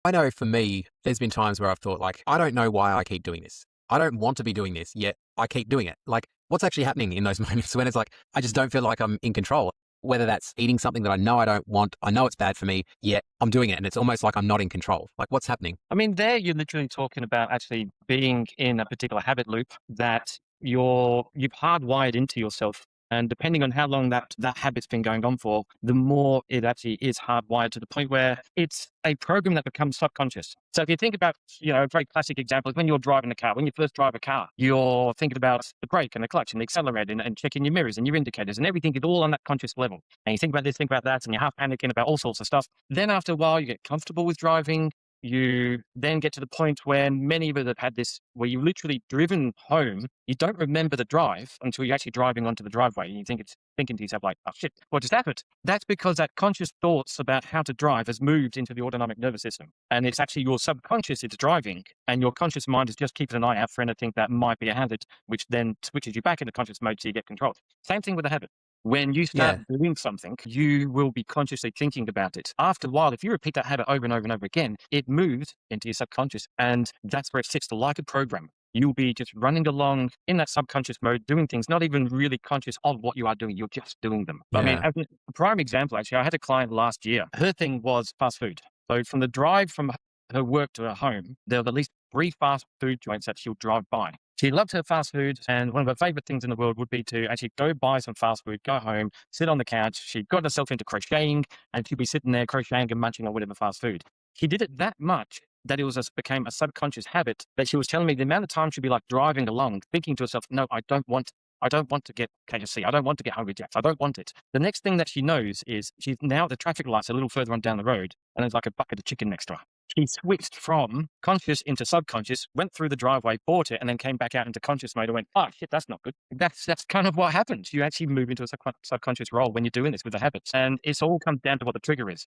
I know for me, there's been times where I've thought like, I don't know why I keep doing this. I don't want to be doing this, yet I keep doing it. Like, what's actually happening in those moments when it's like, I just don't feel like I'm in control? Whether that's eating something that I know I don't want, I know it's bad for me, yet I'm doing it. And it's almost like I'm not in control. Like, what's happening? I mean, there you're literally talking about actually being in a particular habit loop that you've hardwired into yourself. And depending on how long that habit's been going on for, the more it actually is hardwired to the point where it's a program that becomes subconscious. So if you think about, a very classic example is when you're driving a car. When you first drive a car, you're thinking about the brake and the clutch and the accelerator and checking your mirrors and your indicators and everything is all on that conscious level. And you think about this, think about that, and you're half panicking about all sorts of stuff. Then after a while, you get comfortable with driving. You then get to the point where many of us have had this, where you literally driven home. You don't remember the drive until you're actually driving onto the driveway, and you think it's thinking to yourself like, "Oh shit, what just happened?" That's because that conscious thoughts about how to drive has moved into the autonomic nervous system, and it's actually your subconscious is driving, and your conscious mind is just keeping an eye out for anything that might be a hazard, which then switches you back into conscious mode so you get control. Same thing with a habit. When you start Yeah. doing something, you will be consciously thinking about it. After a while, if you repeat that habit over and over and over again, it moves into your subconscious, and that's where it sits like a program. You'll be just running along in that subconscious mode, doing things, not even really conscious of what you are doing. You're just doing them. I mean, Yeah. as a prime example, actually, I had a client last year. Her thing was fast food. So from the drive from her work to her home, there were at least 3 fast food joints that she'll drive by. She loved her fast food, and one of her favorite things in the world would be to actually go buy some fast food, go home, sit on the couch. She got herself into crocheting, and she'd be sitting there crocheting and munching on whatever fast food. She did it that much that it became a subconscious habit that she was telling me the amount of time she'd be like driving along, thinking to herself, "No, I don't want to get KFC. I don't want to get Hungry Jacks. I don't want it." The next thing that she knows is she's now at the traffic lights a little further on down the road, and there's like a bucket of chicken next to her. She switched from conscious into subconscious, went through the driveway, bought it, and then came back out into conscious mode and went, "Oh shit, that's not good." That's kind of what happens. You actually move into a subconscious role when you're doing this with the habits, and it's all comes down to what the trigger is.